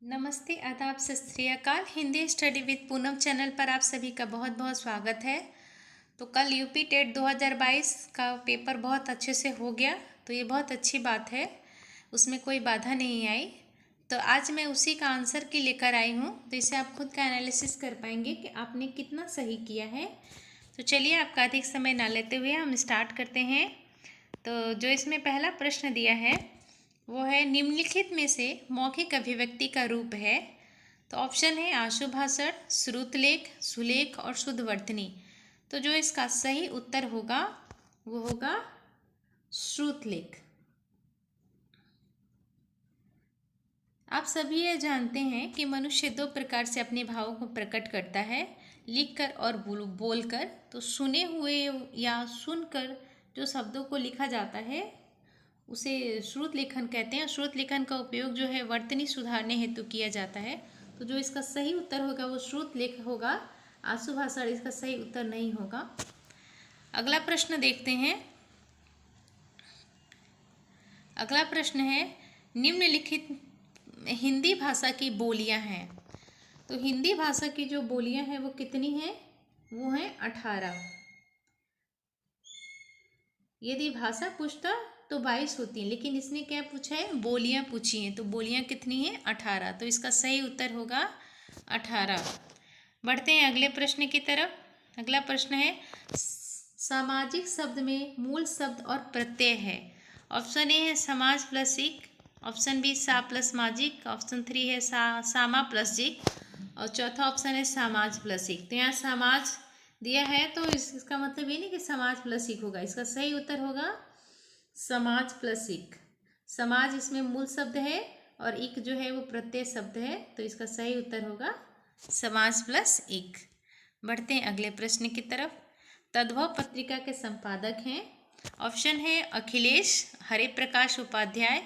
नमस्ते, आदाब, सत श्री अकाल। Hindi study with Poonam channel पर आप सभी का बहुत बहुत स्वागत है। तो कल यूपी टेट 2022 का पेपर बहुत अच्छे से हो गया, तो ये बहुत अच्छी बात है, उसमें कोई बाधा नहीं आई। तो आज मैं उसी का आंसर की लेकर आई हूँ, तो इसे आप खुद का एनालिसिस कर पाएंगे कि आपने कितना सही किया है। तो चलिए, आपका अधिक समय ना लेते हुए हम स्टार्ट करते हैं। तो जो इसमें पहला प्रश्न दिया है वो है, निम्नलिखित में से मौखिक अभिव्यक्ति का रूप है। तो ऑप्शन है आशुभाषण, श्रुतलेख, सुलेख और शुद्धवर्तनी। तो जो इसका सही उत्तर होगा वो होगा श्रुतलेख। आप सभी ये जानते हैं कि मनुष्य दो प्रकार से अपने भावों को प्रकट करता है, लिखकर और बोलकर। तो सुने हुए या सुनकर जो शब्दों को लिखा जाता है उसे श्रुत लेखन कहते हैं। श्रुत लेखन का उपयोग जो है वर्तनी सुधारने हेतु किया जाता है। तो जो इसका सही उत्तर होगा वो श्रुत लेख होगा, आशुभाषण इसका सही उत्तर नहीं होगा। अगला प्रश्न देखते हैं। अगला प्रश्न है, निम्नलिखित हिंदी भाषा की बोलियां हैं। तो हिंदी भाषा की जो बोलियां हैं वो कितनी हैं? वो हैं 18। यदि भाषा पूछता तो 22 होती हैं, लेकिन इसने क्या पूछा है? बोलियां पूछी हैं। तो बोलियां कितनी हैं? 18। तो इसका सही उत्तर होगा 18। बढ़ते हैं अगले प्रश्न की तरफ। अगला प्रश्न है, सामाजिक शब्द में मूल शब्द और प्रत्यय है। ऑप्शन ए है समाज प्लस इक, ऑप्शन बी सा प्लस माजिक, ऑप्शन 3 है सामा प्लस जिक, और चौथा ऑप्शन है समाज प्लस इक। तो यहाँ समाज दिया है, तो इसका मतलब ये नहीं कि समाज प्लस इक होगा। इसका सही उत्तर होगा समाज प्लस इक। समाज इसमें मूल शब्द है और इक जो है वो प्रत्यय शब्द है, तो इसका सही उत्तर होगा समाज प्लस इक। बढ़ते हैं अगले प्रश्न की तरफ। तद्भव पत्रिका के संपादक हैं। ऑप्शन है अखिलेश, हरे प्रकाश उपाध्याय,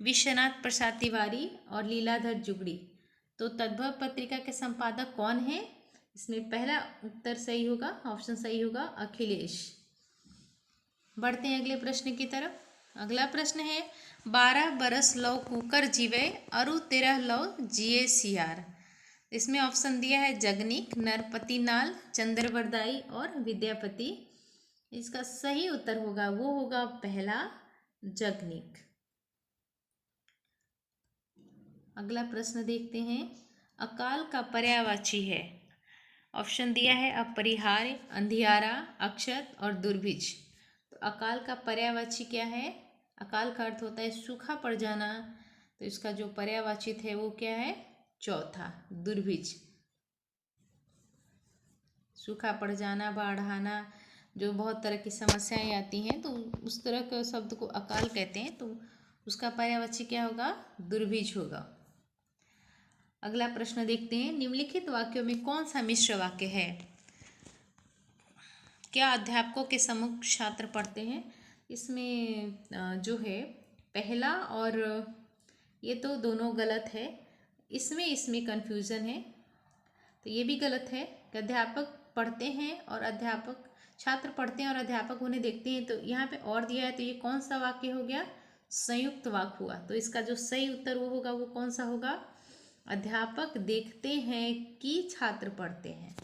विश्वनाथ प्रसाद तिवारी और लीलाधर जुगड़ी। तो तद्भव पत्रिका के संपादक कौन है? इसमें पहला उत्तर सही होगा, ऑप्शन सही होगा अखिलेश। बढ़ते हैं अगले प्रश्न की तरफ। अगला प्रश्न है, 12 बरस लौ कुकर जीवे अरु 13 लौ जिए सियार। इसमें ऑप्शन दिया है जगनीक, नरपति नाल, चंद्रवरदाई और विद्यापति। इसका सही उत्तर होगा वो होगा पहला, जगनीक। अगला प्रश्न देखते हैं। अकाल का पर्यायवाची है। ऑप्शन दिया है अपरिहार्य, अंधियारा, अक्षत और दुर्भिक्ष। तो अकाल का पर्यायवाची क्या है? अकाल का अर्थ होता है सूखा पड़ जाना, तो इसका जो पर्यायवाची है वो क्या है? चौथा, दुर्भिक्ष। सूखा पड़ जाना, बाढ़ आना, जो बहुत तरह की समस्याएं आती हैं, तो उस तरह के शब्द को अकाल कहते हैं। तो उसका पर्यायवाची क्या होगा? दुर्भिक्ष होगा। अगला प्रश्न देखते हैं। निम्नलिखित वाक्यों में कौन सा मिश्र वाक्य है? क्या अध्यापकों के सम्मुख छात्र पढ़ते हैं? इसमें जो है पहला और ये तो दोनों गलत है। इसमें कन्फ्यूज़न है, तो ये भी गलत है कि अध्यापक पढ़ते हैं और अध्यापक छात्र पढ़ते हैं और अध्यापक उन्हें देखते हैं। तो यहाँ पे और दिया है, तो ये कौन सा वाक्य हो गया? संयुक्त वाक्य हुआ। तो इसका जो सही उत्तर वो होगा वो कौन सा होगा? अध्यापक देखते हैं कि छात्र पढ़ते हैं।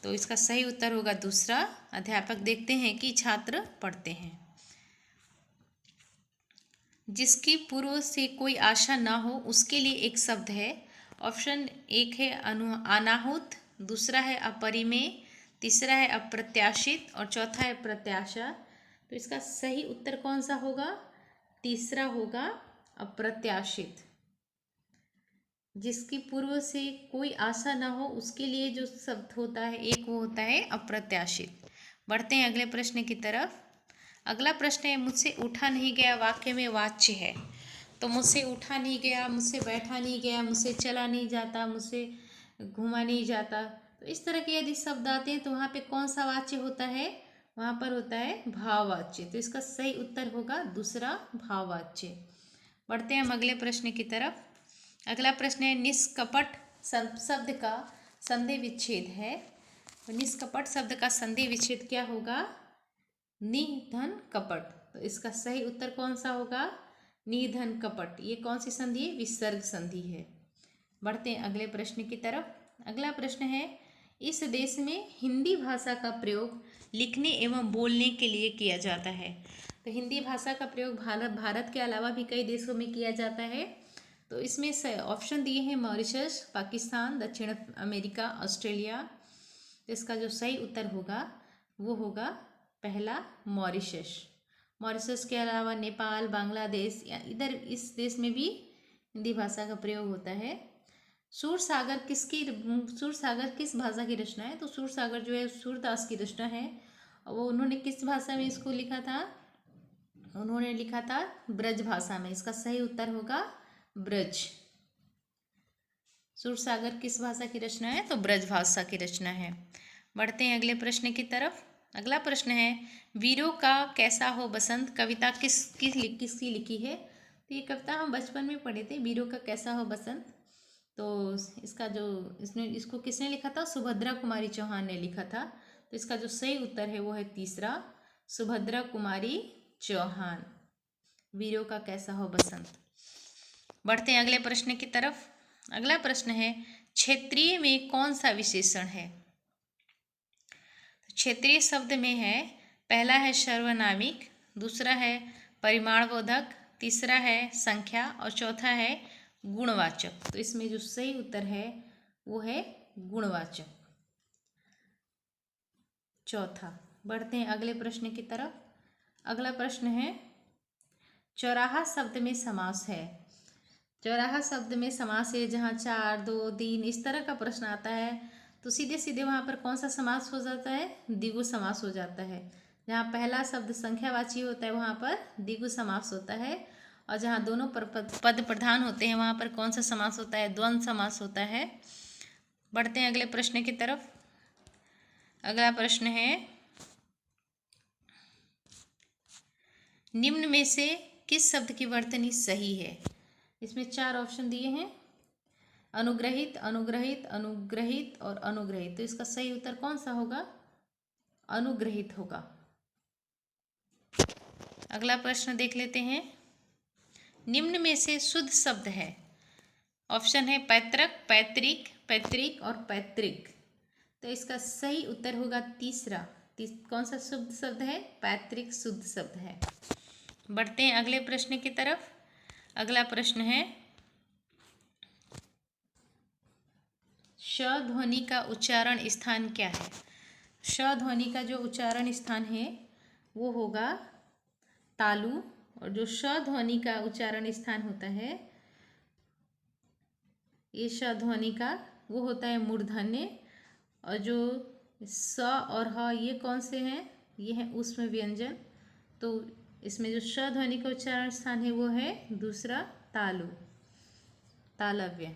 तो इसका सही उत्तर होगा दूसरा, अध्यापक देखते हैं कि छात्र पढ़ते हैं। जिसकी पूर्व से कोई आशा ना हो उसके लिए एक शब्द है। ऑप्शन एक है अनाहुत, दूसरा है अपरिमेय, तीसरा है अप्रत्याशित और चौथा है प्रत्याशा। तो इसका सही उत्तर कौन सा होगा? तीसरा होगा, अप्रत्याशित। जिसकी पूर्व से कोई आशा ना हो उसके लिए जो शब्द होता है एक, वो होता है अप्रत्याशित। बढ़ते हैं अगले प्रश्न की तरफ। अगला प्रश्न है, मुझसे उठा नहीं गया वाक्य में वाच्य है। तो मुझसे उठा नहीं गया, मुझसे बैठा नहीं गया, मुझसे चला नहीं जाता, मुझसे घूमा नहीं जाता, तो इस तरह के यदि शब्द आते हैं तो वहाँ पे कौन सा वाच्य होता है? वहाँ पर होता है भाववाच्य। तो इसका सही उत्तर होगा दूसरा, भाववाच्य। बढ़ते हैं हम अगले प्रश्न की तरफ। अगला प्रश्न है, निष्कपट शब्द का संधि विच्छेद है। तो निष्कपट शब्द का संधि विच्छेद क्या होगा? निधन कपट। तो इसका सही उत्तर कौन सा होगा? निधन कपट। ये कौन सी संधि है? विसर्ग संधि है। बढ़ते हैं अगले प्रश्न की तरफ। अगला प्रश्न है, इस देश में हिंदी भाषा का प्रयोग लिखने एवं बोलने के लिए किया जाता है। तो हिंदी भाषा का प्रयोग भारत के अलावा भी कई देशों में किया जाता है। तो इसमें ऑप्शन दिए हैं मॉरिशस, पाकिस्तान, दक्षिण अमेरिका, ऑस्ट्रेलिया। तो इसका जो सही उत्तर होगा वो होगा पहला मॉरिशस। मॉरिशस के अलावा नेपाल, बांग्लादेश या इधर इस देश में भी हिंदी भाषा का प्रयोग होता है। सूरसागर किस भाषा की रचना है? तो सूरसागर जो है सूरदास की रचना है। वो उन्होंने किस भाषा में इसको लिखा था? उन्होंने लिखा था ब्रज भाषा में। इसका सही उत्तर होगा ब्रज। सूरसागर किस भाषा की रचना है? तो ब्रज भाषा की रचना है। बढ़ते हैं अगले प्रश्न की तरफ। अगला प्रश्न है, वीरों का कैसा हो बसंत कविता किसकी लिखी है? तो ये कविता हम बचपन में पढ़े थे, वीरों का कैसा हो बसंत। तो इसका जो इसको किसने लिखा था? सुभद्रा कुमारी चौहान ने लिखा था। तो इसका जो सही उत्तर है वो है तीसरा, सुभद्रा कुमारी चौहान। वीरों का कैसा हो बसंत। बढ़ते हैं अगले प्रश्न की तरफ। अगला प्रश्न है, क्षेत्रीय में कौन सा विशेषण है? क्षेत्रीय शब्द में है, पहला है सर्वनामिक, दूसरा है परिमाणबोधक, तीसरा है संख्या और चौथा है गुणवाचक। तो इसमें जो सही उत्तर है वो है गुणवाचक, चौथा। बढ़ते हैं अगले प्रश्न की तरफ। अगला प्रश्न है, चौराहा शब्द में समास है। चौराहा शब्द में समास है जहाँ 4, 2, 3 इस तरह का प्रश्न आता है तो सीधे सीधे वहाँ पर कौन सा समास हो जाता है? द्विगु समास हो जाता है। जहाँ पहला शब्द संख्यावाची होता है वहाँ पर द्विगु समास होता है, और जहाँ दोनों पद प्रधान होते हैं वहाँ पर कौन सा समास होता है? द्वंद्व समास होता है। बढ़ते हैं अगले प्रश्न की तरफ। अगला प्रश्न है, निम्न में से किस शब्द की वर्तनी सही है? इसमें 4 ऑप्शन दिए हैं, अनुग्रहित, अनुग्रहित, अनुग्रहित और अनुग्रहित। तो इसका सही उत्तर कौन सा होगा? अनुग्रहित होगा। अगला प्रश्न देख लेते हैं, निम्न में से शुद्ध शब्द है। ऑप्शन है पैतृक, पैतृक, पैतृक और पैतृक। तो इसका सही उत्तर होगा तीसरा। कौन सा शुद्ध शब्द है? पैतृक शुद्ध शब्द है। बढ़ते हैं अगले प्रश्न की तरफ। अगला प्रश्न है, श ध्वनि का उच्चारण स्थान क्या है? श ध्वनि का जो उच्चारण स्थान है वो होगा तालु, और जो श ध्वनि का उच्चारण स्थान होता है ये श ध्वनि का वो होता है मूर्धन्य, और जो स और ह ये कौन से हैं? ये हैं ऊष्म व्यंजन। तो इसमें जो श ध्वनि का उच्चारण स्थान है वो है दूसरा तालु, तालव्य।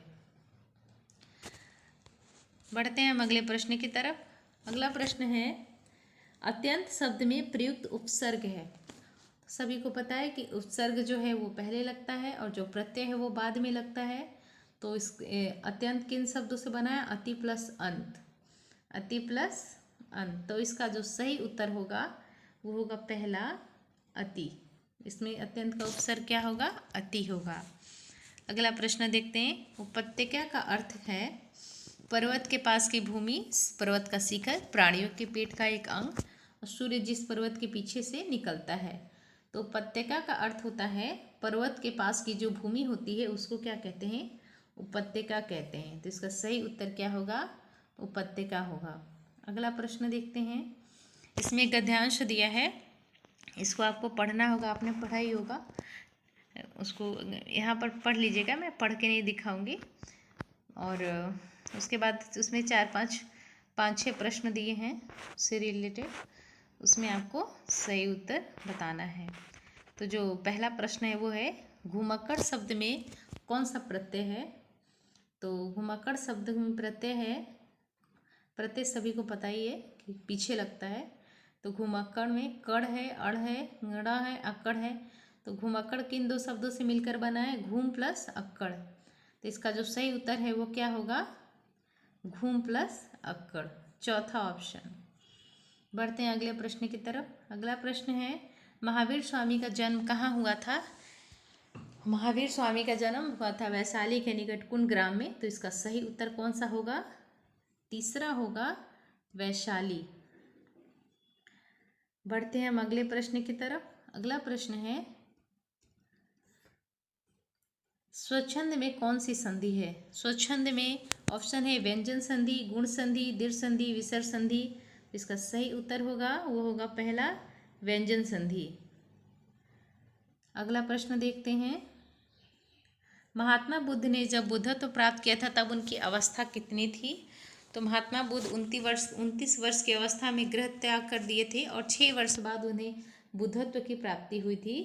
बढ़ते हैं हम अगले प्रश्न की तरफ। अगला प्रश्न है, अत्यंत शब्द में प्रयुक्त उपसर्ग है। सभी को पता है कि उपसर्ग जो है वो पहले लगता है और जो प्रत्यय है वो बाद में लगता है। तो इस अत्यंत किन शब्दों से बना है? अति प्लस अंत, अति प्लस अंत। तो इसका जो सही उत्तर होगा वो होगा पहला अति। इसमें अत्यंत का उपसर्ग क्या होगा? अति होगा। अगला प्रश्न देखते हैं। उपत्यका का अर्थ है पर्वत के पास की भूमि, पर्वत का शिखर, प्राणियों के पेट का एक अंग और सूर्य जिस पर्वत के पीछे से निकलता है। तो उपत्यका का अर्थ होता है पर्वत के पास की जो भूमि होती है उसको क्या कहते हैं? उपत्यका कहते हैं। तो इसका सही उत्तर क्या होगा? उपत्यका होगा। अगला प्रश्न देखते हैं। इसमें गद्यांश दिया है, इसको आपको पढ़ना होगा, आपने पढ़ा ही होगा, उसको यहाँ पर पढ़ लीजिएगा, मैं पढ़ के नहीं दिखाऊंगी। और उसके बाद उसमें 5-6 प्रश्न दिए हैं उससे रिलेटेड, उसमें आपको सही उत्तर बताना है। तो जो पहला प्रश्न है वो है, घुमक्कड़ शब्द में कौन सा प्रत्यय है? तो घुमक्कड़ शब्द में प्रत्यय है, प्रत्यय सभी को पता ही है कि पीछे लगता है। तो घुमक्कड़ में कड़ है, अड़ है, गड़ा है, अक्कड़ है। तो घुमक्कड़ किन 2 शब्दों से मिलकर बना है? घूम प्लस अक्कड़। तो इसका जो सही उत्तर है वो क्या होगा? घूम प्लस अक्कड़, चौथा ऑप्शन। बढ़ते हैं अगले प्रश्न की तरफ। अगला प्रश्न है, महावीर स्वामी का जन्म कहाँ हुआ था? महावीर स्वामी का जन्म हुआ था वैशाली के निकट कुंड ग्राम में, तो इसका सही उत्तर कौन सा होगा? तीसरा होगा वैशाली। बढ़ते हैं हम अगले प्रश्न की तरफ। अगला प्रश्न है, स्वच्छंद में कौन सी संधि है? स्वच्छंद में ऑप्शन है व्यंजन संधि, गुण संधि, दीर्घ संधि, विसर्ग संधि। इसका सही उत्तर होगा वो होगा पहला व्यंजन संधि। अगला प्रश्न देखते हैं, महात्मा बुद्ध ने जब बुद्धत्व प्राप्त किया था तब उनकी अवस्था कितनी थी? तो महात्मा बुद्ध 29 वर्ष की अवस्था में गृह त्याग कर दिए थे और 6 वर्ष बाद उन्हें बुद्धत्व की प्राप्ति हुई थी।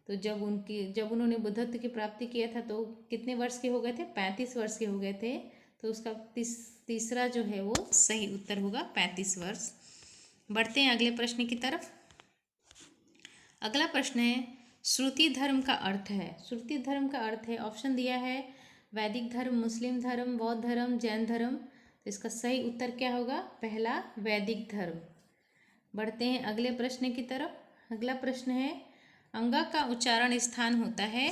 तो जब उन्होंने बुद्धत्व की प्राप्ति किया था तो कितने वर्ष के हो गए थे? 35 वर्ष के हो गए थे। तो उसका तीसरा जो है वो सही उत्तर होगा 35 वर्ष। बढ़ते हैं अगले प्रश्न की तरफ। अगला प्रश्न है, श्रुति धर्म का अर्थ है। श्रुति धर्म का अर्थ है, ऑप्शन दिया है वैदिक धर्म, मुस्लिम धर्म, बौद्ध धर्म, जैन धर्म। तो इसका सही उत्तर क्या होगा? पहला वैदिक धर्म। बढ़ते हैं अगले प्रश्न की तरफ। अगला प्रश्न है, अंगा का उच्चारण स्थान होता है।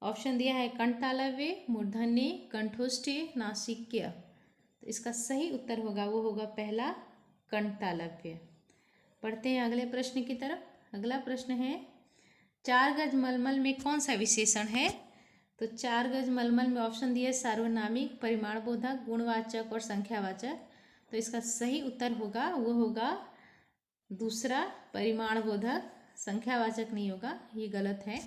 ऑप्शन दिया है कंठतालव्य, मूर्धन्य, कंठोष्ठ्य, नासिक्य। तो इसका सही उत्तर होगा वो होगा पहला कंठतालव्य। बढ़ते हैं अगले प्रश्न की तरफ। अगला प्रश्न है, 4 गज मलमल में कौन सा विशेषण है? तो 4 गज मलमल में ऑप्शन दिए सार्वनामिक, परिमाणबोधक, गुणवाचक और संख्यावाचक। तो इसका सही उत्तर होगा वो होगा दूसरा परिमाणबोधक, संख्यावाचक नहीं होगा, ये गलत है।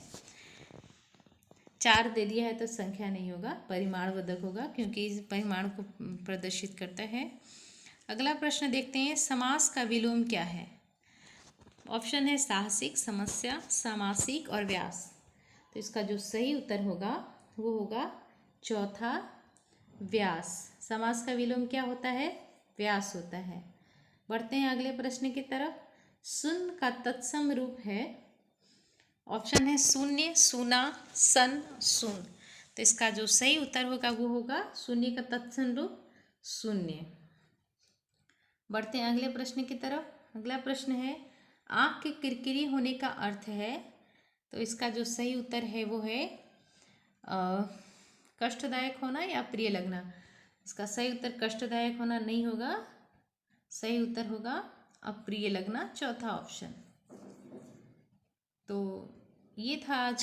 4 दे दिया है तो संख्या नहीं होगा, परिमाणबोधक होगा क्योंकि इस परिमाण को प्रदर्शित करता है। अगला प्रश्न देखते हैं, समास का विलोम क्या है? ऑप्शन है साहसिक, समस्या, समासिक और व्यास। तो इसका जो सही उत्तर होगा वो होगा चौथा व्यास। समास का विलोम क्या होता है? व्यास होता है। बढ़ते हैं अगले प्रश्न की तरफ। सुन का तत्सम रूप है। ऑप्शन है शून्य, सुना, सन, सुन। तो इसका जो सही उत्तर होगा वो होगा शून्य का तत्सम रूप शून्य। बढ़ते हैं अगले प्रश्न की तरफ। अगला प्रश्न है, आँख के किरकिरी होने का अर्थ है। तो इसका जो सही उत्तर है वो है कष्टदायक होना या प्रिय लगना। इसका सही उत्तर कष्टदायक होना नहीं होगा, सही उत्तर होगा अप्रिय लगना, चौथा ऑप्शन। तो ये था आज